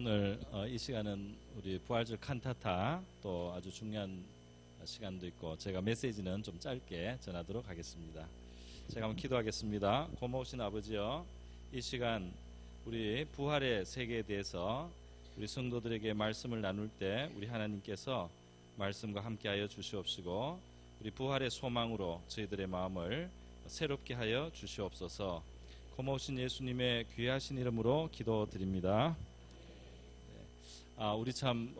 오늘 이 시간은 우리 부활절 칸타타 또 아주 중요한 시간도 있고 제가 메시지는 좀 짧게 전하도록 하겠습니다. 제가 한번 기도하겠습니다. 고마우신 아버지여, 이 시간 우리 부활의 세계에 대해서 우리 성도들에게 말씀을 나눌 때 우리 하나님께서 말씀과 함께하여 주시옵시고 우리 부활의 소망으로 저희들의 마음을 새롭게 하여 주시옵소서. 고마우신 예수님의 귀하신 이름으로 기도드립니다. 우리 참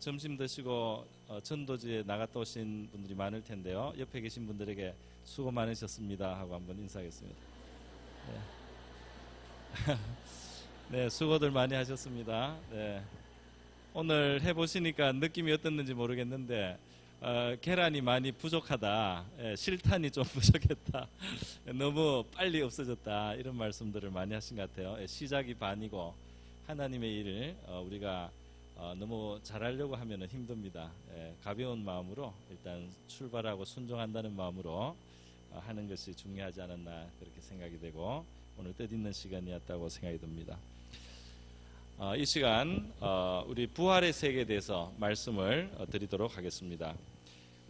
점심 드시고 전도지에 나갔다 오신 분들이 많을 텐데요. 옆에 계신 분들에게 수고 많으셨습니다 하고 한번 인사하겠습니다. 네, 수고들 많이 하셨습니다. 네. 오늘 해보시니까 느낌이 어땠는지 모르겠는데 계란이 많이 부족하다, 실탄이 좀 부족했다, 너무 빨리 없어졌다, 이런 말씀들을 많이 하신 것 같아요. 시작이 반이고 하나님의 일을 우리가 너무 잘하려고 하면 힘듭니다. 가벼운 마음으로 일단 출발하고 순종한다는 마음으로 하는 것이 중요하지 않았나 그렇게 생각이 되고 오늘 뜻있는 시간이었다고 생각이 듭니다. 이 시간 우리 부활의 세계에 대해서 말씀을 드리도록 하겠습니다.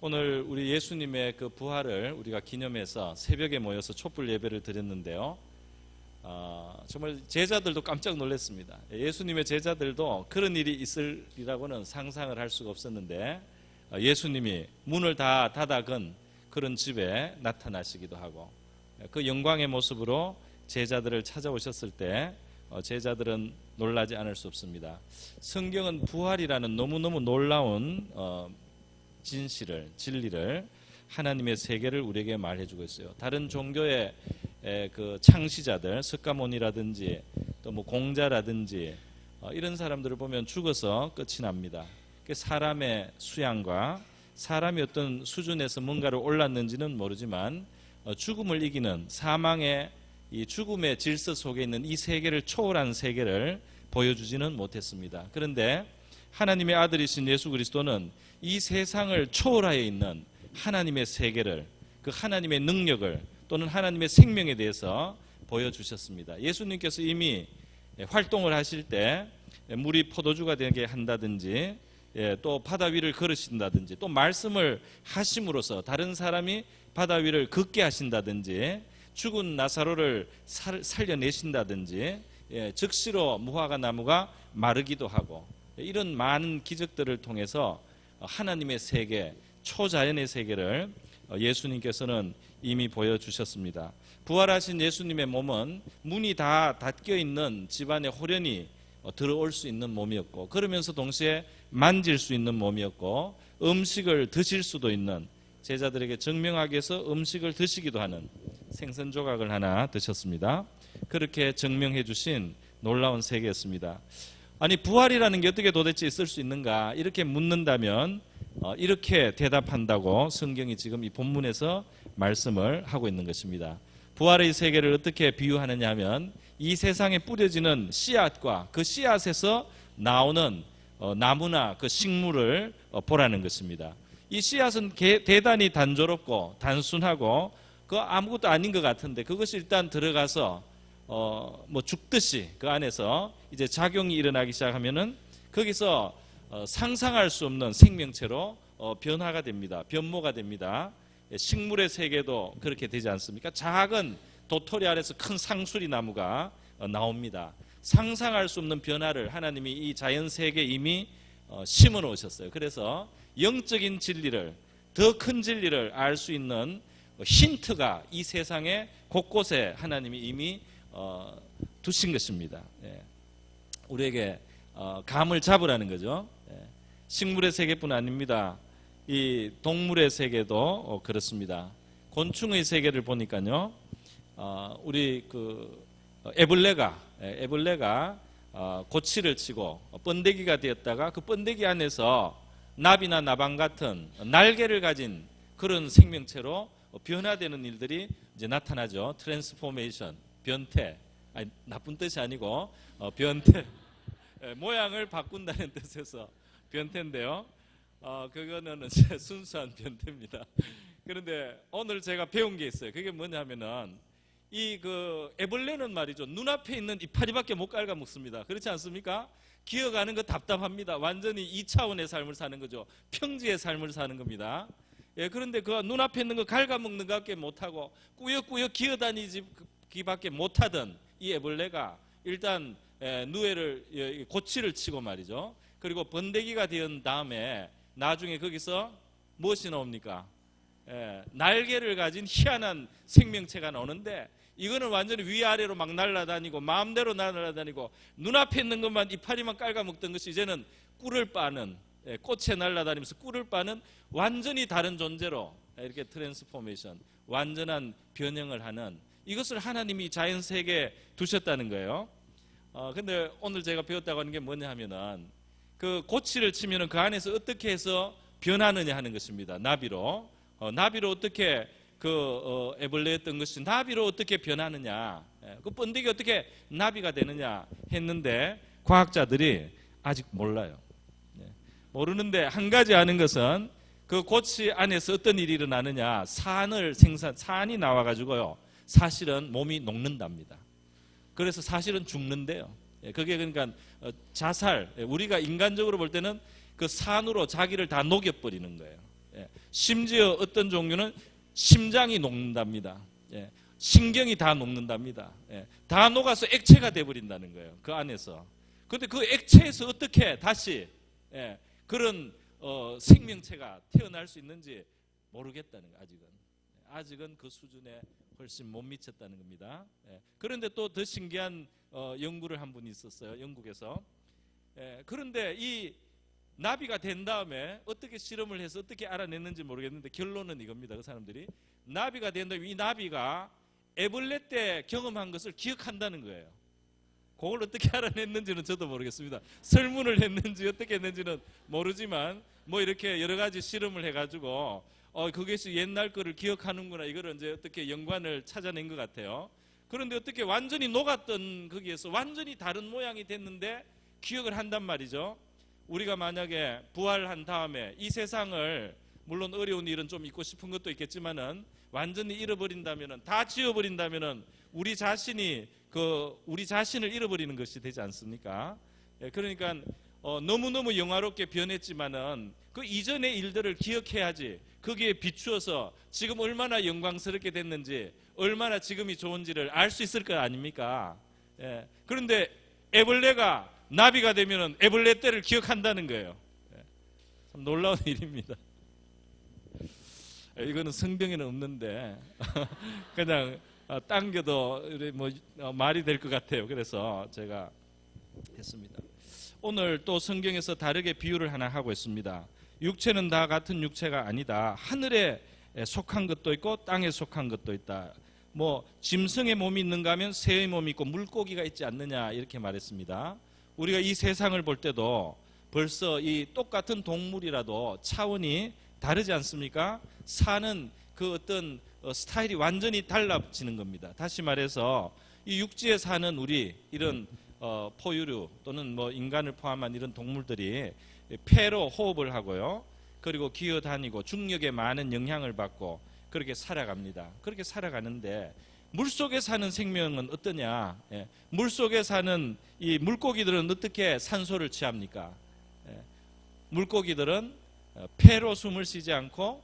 오늘 우리 예수님의 그 부활을 우리가 기념해서 새벽에 모여서 촛불 예배를 드렸는데요. 정말 제자들도 깜짝 놀랐습니다. 예수님의 제자들도 그런 일이 있으리라고는 상상을 할 수가 없었는데 예수님이 문을 다 닫아건 그런 집에 나타나시기도 하고 그 영광의 모습으로 제자들을 찾아오셨을 때 제자들은 놀라지 않을 수 없습니다. 성경은 부활이라는 너무너무 놀라운 진리를 하나님의 세계를 우리에게 말해주고 있어요. 다른 종교의 그 창시자들, 석가모니라든지 또 뭐 공자라든지 이런 사람들을 보면 죽어서 끝이 납니다. 사람의 수양과 사람이 어떤 수준에서 뭔가를 올랐는지는 모르지만 죽음을 이기는 사망의 이 죽음의 질서 속에 있는 이 세계를 초월한 세계를 보여주지는 못했습니다. 그런데 하나님의 아들이신 예수 그리스도는 이 세상을 초월하여 있는 하나님의 세계를, 그 하나님의 능력을 또는 하나님의 생명에 대해서 보여주셨습니다. 예수님께서 이미 활동을 하실 때 물이 포도주가 되게 한다든지 또 바다 위를 걸으신다든지 또 말씀을 하심으로써 다른 사람이 바다 위를 걷게 하신다든지 죽은 나사로를 살려내신다든지 즉시로 무화과 나무가 마르기도 하고 이런 많은 기적들을 통해서 하나님의 세계, 초자연의 세계를 예수님께서는 이미 보여주셨습니다. 부활하신 예수님의 몸은 문이 다 닫혀 있는 집안에 호련히 들어올 수 있는 몸이었고 그러면서 동시에 만질 수 있는 몸이었고 음식을 드실 수도 있는, 제자들에게 증명하기 위해서 음식을 드시기도 하는 생선 조각을 하나 드셨습니다. 그렇게 증명해 주신 놀라운 세계였습니다. 아니, 부활이라는 게 어떻게 도대체 있을 수 있는가 이렇게 묻는다면 이렇게 대답한다고 성경이 지금 이 본문에서 말씀을 하고 있는 것입니다. 부활의 세계를 어떻게 비유하느냐 하면 이 세상에 뿌려지는 씨앗과 그 씨앗에서 나오는 나무나 그 식물을 보라는 것입니다. 이 씨앗은 대단히 단조롭고 단순하고 그 아무것도 아닌 것 같은데 그것이 일단 들어가서 뭐 죽듯이 그 안에서 이제 작용이 일어나기 시작하면은 거기서 상상할 수 없는 생명체로 변화가 됩니다. 변모가 됩니다. 식물의 세계도 그렇게 되지 않습니까? 작은 도토리 안에서 큰 상수리 나무가 나옵니다. 상상할 수 없는 변화를 하나님이 이 자연 세계에 이미 심어 놓으셨어요. 그래서 영적인 진리를, 더 큰 진리를 알 수 있는 힌트가 이 세상의 곳곳에 하나님이 이미 두신 것입니다. 우리에게 감을 잡으라는 거죠. 식물의 세계뿐 아닙니다. 이 동물의 세계도 그렇습니다. 곤충의 세계를 보니까요, 우리 그 애벌레가 고치를 치고 번데기가 되었다가 그 번데기 안에서 나비나 나방 같은 날개를 가진 그런 생명체로 변화되는 일들이 이제 나타나죠. 트랜스포메이션, 변태, 아니, 나쁜 뜻이 아니고 변태, 모양을 바꾼다는 뜻에서 변태인데요. 그거는 순수한 변태입니다. 그런데 오늘 제가 배운 게 있어요. 그게 뭐냐면은 이 그 애벌레는 말이죠, 눈앞에 있는 이파리밖에 못 갉아 먹습니다. 그렇지 않습니까? 기어가는 거 답답합니다. 완전히 2차원의 삶을 사는 거죠. 평지의 삶을 사는 겁니다. 예, 그런데 그 눈앞에 있는 거 갉아먹는 것밖에 못하고 꾸역꾸역 기어다니기밖에 못하던 이 애벌레가 일단 누에를 고치를 치고 말이죠. 그리고 번데기가 된 다음에 나중에 거기서 무엇이 나옵니까? 날개를 가진 희한한 생명체가 나오는데, 이거는 완전히 위아래로 막 날아다니고 마음대로 날아다니고 눈앞에 있는 것만 이파리만 깔아먹던 것이 이제는 꿀을 빠는, 꽃에 날아다니면서 꿀을 빠는 완전히 다른 존재로 이렇게 트랜스포메이션, 완전한 변형을 하는, 이것을 하나님이 자연 세계에 두셨다는 거예요. 근데 오늘 제가 배웠다고 하는 게 뭐냐 하면은, 그 고치를 치면은 그 안에서 어떻게 해서 변하느냐 하는 것입니다. 나비로. 나비로 어떻게 애벌레였던 것이 나비로 어떻게 변하느냐, 그 번데기 어떻게 나비가 되느냐 했는데 과학자들이 아직 몰라요. 모르는데 한 가지 아는 것은 그 고치 안에서 어떤 일이 일어나느냐, 산이 나와가지고요, 사실은 몸이 녹는답니다. 그래서 사실은 죽는데요. 그게 그러니까 자살, 우리가 인간적으로 볼 때는 그 산으로 자기를 다 녹여버리는 거예요. 심지어 어떤 종류는 심장이 녹는답니다. 신경이 다 녹는답니다. 다 녹아서 액체가 돼버린다는 거예요, 그 안에서. 그런데 그 액체에서 어떻게 다시 그런 생명체가 태어날 수 있는지 모르겠다는 거예요. 아직은 그 수준에 훨씬 못 미쳤다는 겁니다. 그런데 또 더 신기한 연구를 한 분이 있었어요, 영국에서. 그런데 이 나비가 된 다음에 어떻게 실험을 해서 어떻게 알아냈는지 모르겠는데 결론은 이겁니다. 그 사람들이 나비가 된 다음에 이 나비가 애벌레 때 경험한 것을 기억한다는 거예요. 그걸 어떻게 알아냈는지는 저도 모르겠습니다. 설문을 했는지 어떻게 했는지는 모르지만 뭐 이렇게 여러 가지 실험을 해가지고 그것이 옛날 거를 기억하는구나, 이거를 이제 어떻게 연관을 찾아낸 것 같아요. 그런데 어떻게 완전히 녹았던 거기에서 완전히 다른 모양이 됐는데 기억을 한단 말이죠. 우리가 만약에 부활한 다음에 이 세상을, 물론 어려운 일은 좀 있고 싶은 것도 있겠지만은 완전히 잃어버린다면은, 다 지워버린다면은 우리 자신을 잃어버리는 것이 되지 않습니까? 그러니까 너무너무 영화롭게 변했지만은 그 이전의 일들을 기억해야지 거기에 비추어서 지금 얼마나 영광스럽게 됐는지, 얼마나 지금이 좋은지를 알 수 있을 것 아닙니까? 그런데 애벌레가 나비가 되면은 애벌레 때를 기억한다는 거예요. 참 놀라운 일입니다. 이거는 성경에는 없는데 그냥 당겨도 뭐 말이 될 것 같아요. 그래서 제가 했습니다. 오늘 또 성경에서 다르게 비유를 하나 하고 있습니다. 육체는 다 같은 육체가 아니다. 하늘에 속한 것도 있고 땅에 속한 것도 있다. 뭐 짐승의 몸이 있는가 하면 새의 몸이 있고 물고기가 있지 않느냐, 이렇게 말했습니다. 우리가 이 세상을 볼 때도 벌써 이 똑같은 동물이라도 차원이 다르지 않습니까? 사는 그 어떤 스타일이 완전히 달라지는 겁니다. 다시 말해서 이 육지에 사는 우리 이런 포유류 또는 뭐 인간을 포함한 이런 동물들이 폐로 호흡을 하고요, 그리고 기어다니고 중력에 많은 영향을 받고 그렇게 살아갑니다. 그렇게 살아가는데 물속에 사는 생명은 어떠냐? 물속에 사는 이 물고기들은 어떻게 산소를 취합니까? 물고기들은 폐로 숨을 쉬지 않고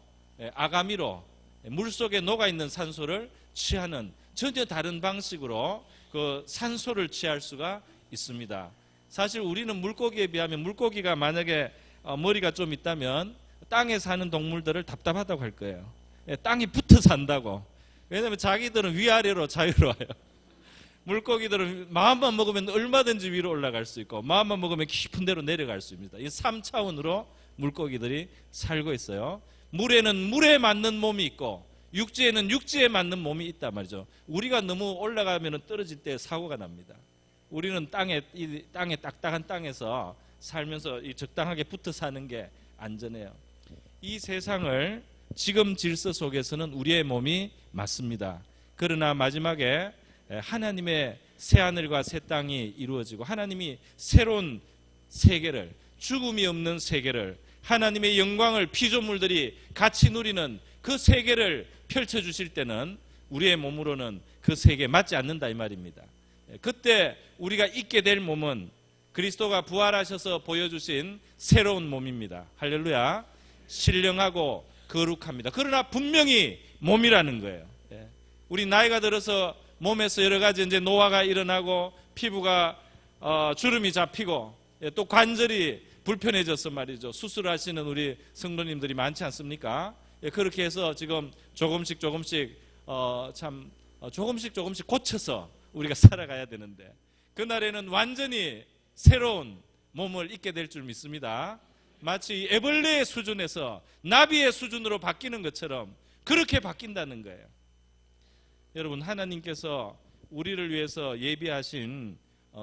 아가미로 물속에 녹아있는 산소를 취하는 전혀 다른 방식으로 그 산소를 취할 수가 있습니다. 사실 우리는 물고기에 비하면, 물고기가 만약에 머리가 좀 있다면 땅에 사는 동물들을 답답하다고 할 거예요. 땅에 붙어 산다고. 왜냐하면 자기들은 위아래로 자유로워요. 물고기들은 마음만 먹으면 얼마든지 위로 올라갈 수 있고 마음만 먹으면 깊은 데로 내려갈 수 있습니다. 이 3차원으로 물고기들이 살고 있어요. 물에는 물에 맞는 몸이 있고 육지에는 육지에 맞는 몸이 있단 말이죠. 우리가 너무 올라가면 떨어질 때 사고가 납니다. 우리는 땅에 딱딱한 땅에서 살면서 적당하게 붙어 사는 게 안전해요. 이 세상을 지금 질서 속에서는 우리의 몸이 맞습니다. 그러나 마지막에 하나님의 새하늘과 새 땅이 이루어지고 하나님이 새로운 세계를, 죽음이 없는 세계를, 하나님의 영광을 피조물들이 같이 누리는 그 세계를 펼쳐주실 때는 우리의 몸으로는 그 세계에 맞지 않는다 이 말입니다. 그때 우리가 입게 될 몸은 그리스도가 부활하셔서 보여주신 새로운 몸입니다. 할렐루야. 신령하고 거룩합니다. 그러나 분명히 몸이라는 거예요. 우리 나이가 들어서 몸에서 여러 가지 이제 노화가 일어나고 피부가 주름이 잡히고 또 관절이 불편해져서 말이죠. 수술하시는 우리 성도님들이 많지 않습니까? 그렇게 해서 지금 조금씩 조금씩 고쳐서 우리가 살아가야 되는데 그날에는 완전히 새로운 몸을 입게 될 줄 믿습니다. 마치 애벌레의 수준에서 나비의 수준으로 바뀌는 것처럼 그렇게 바뀐다는 거예요. 여러분, 하나님께서 우리를 위해서 예비하신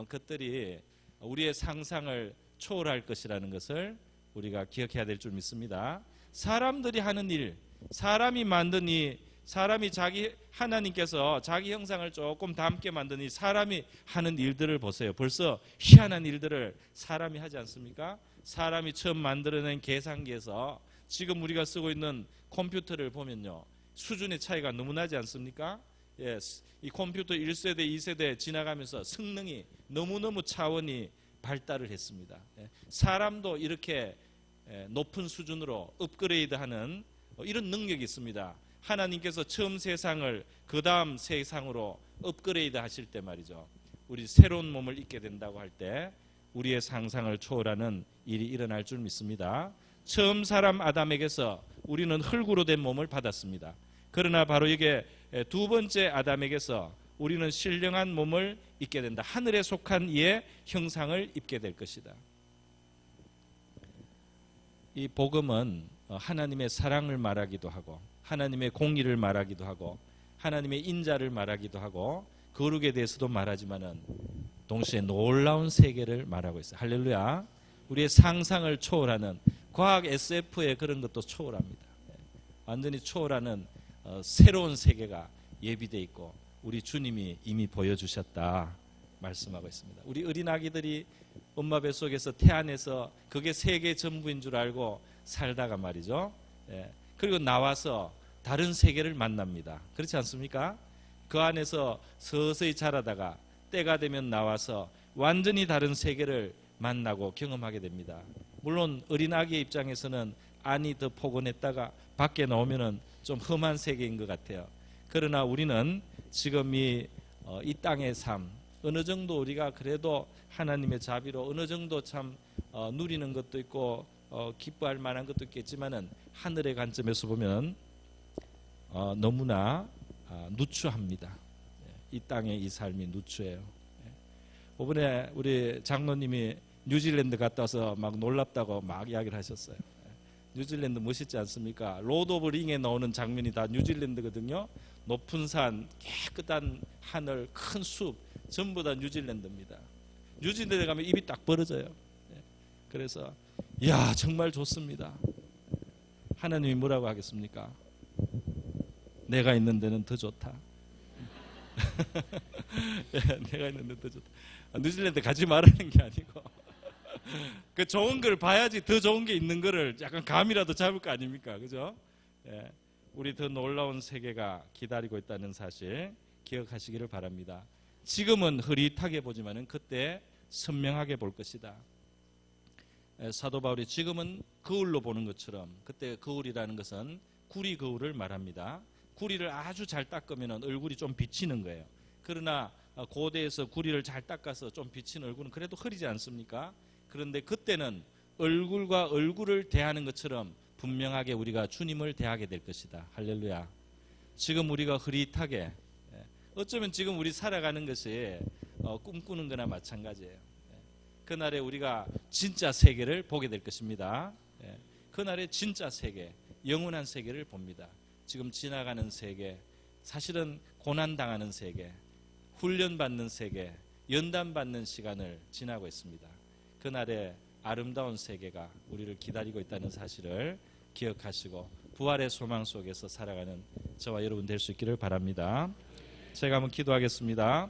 것들이 우리의 상상을 초월할 것이라는 것을 우리가 기억해야 될 줄 믿습니다. 사람들이 하는 일, 사람이 만든 이 사람이 하나님께서 자기 형상을 조금 닮게 만든 이 사람이 하는 일들을 보세요. 벌써 희한한 일들을 사람이 하지 않습니까? 사람이 처음 만들어낸 계산기에서 지금 우리가 쓰고 있는 컴퓨터를 보면요, 수준의 차이가 너무 나지 않습니까? 예, 이 컴퓨터 1세대, 2세대 지나가면서 성능이 너무너무 차원이 발달을 했습니다. 사람도 이렇게 높은 수준으로 업그레이드하는 이런 능력이 있습니다. 하나님께서 처음 세상을 그 다음 세상으로 업그레이드 하실 때 말이죠, 우리 새로운 몸을 입게 된다고 할 때 우리의 상상을 초월하는 일이 일어날 줄 믿습니다. 처음 사람 아담에게서 우리는 흙으로 된 몸을 받았습니다. 그러나 바로 이게 두 번째 아담에게서 우리는 신령한 몸을 입게 된다. 하늘에 속한 이의 형상을 입게 될 것이다. 이 복음은 하나님의 사랑을 말하기도 하고 하나님의 공의를 말하기도 하고 하나님의 인자를 말하기도 하고 거룩에 대해서도 말하지만은 동시에 놀라운 세계를 말하고 있어요. 할렐루야. 우리의 상상을 초월하는 과학 SF의 그런 것도 초월합니다. 완전히 초월하는 새로운 세계가 예비되어 있고 우리 주님이 이미 보여주셨다 말씀하고 있습니다. 우리 어린 아기들이 엄마 뱃속에서 태안에서 그게 세계 전부인 줄 알고 살다가 말이죠. 그리고 나와서 다른 세계를 만납니다. 그렇지 않습니까? 그 안에서 서서히 자라다가 때가 되면 나와서 완전히 다른 세계를 만나고 경험하게 됩니다. 물론 어린아기의 입장에서는 안이 더 포근했다가 밖에 나오면은 좀 험한 세계인 것 같아요. 그러나 우리는 지금 이 땅의 삶, 어느 정도 우리가 그래도 하나님의 자비로 어느 정도 참 누리는 것도 있고 기뻐할 만한 것도 있겠지만은 하늘의 관점에서 보면 너무나 누추합니다. 이 땅의 이 삶이 누추해요. 이번에 우리 장로님이 뉴질랜드 갔다 와서 막 놀랍다고 막 이야기를 하셨어요. 뉴질랜드 멋있지 않습니까? 로드 오브 링에 나오는 장면이 다 뉴질랜드거든요. 높은 산, 깨끗한 하늘, 큰 숲, 전부 다 뉴질랜드입니다. 뉴질랜드 가면 입이 딱 벌어져요. 그래서 이야 정말 좋습니다. 하나님이 뭐라고 하겠습니까? 내가 있는 데는 더 좋다. 내가 있는 데는 더 좋다. 뉴질랜드 가지 말라는 게 아니고 그 좋은 걸 봐야지 더 좋은 게 있는 거를 약간 감이라도 잡을 거 아닙니까? 그죠? 우리 더 놀라운 세계가 기다리고 있다는 사실 기억하시기를 바랍니다. 지금은 흐릿하게 보지만은 그때 선명하게 볼 것이다. 사도 바울이 지금은 거울로 보는 것처럼, 그때 거울이라는 것은 구리 거울을 말합니다. 구리를 아주 잘 닦으면 얼굴이 좀 비치는 거예요. 그러나 고대에서 구리를 잘 닦아서 좀 비친 얼굴은 그래도 흐리지 않습니까? 그런데 그때는 얼굴과 얼굴을 대하는 것처럼 분명하게 우리가 주님을 대하게 될 것이다. 할렐루야. 지금 우리가 흐릿하게, 어쩌면 지금 우리 살아가는 것이 꿈꾸는 거나 마찬가지예요. 그날에 우리가 진짜 세계를 보게 될 것입니다. 그날에 진짜 세계, 영원한 세계를 봅니다. 지금 지나가는 세계, 사실은 고난당하는 세계, 훈련받는 세계, 연단받는 시간을 지나고 있습니다. 그날에 아름다운 세계가 우리를 기다리고 있다는 사실을 기억하시고 부활의 소망 속에서 살아가는 저와 여러분 될 수 있기를 바랍니다. 제가 한번 기도하겠습니다.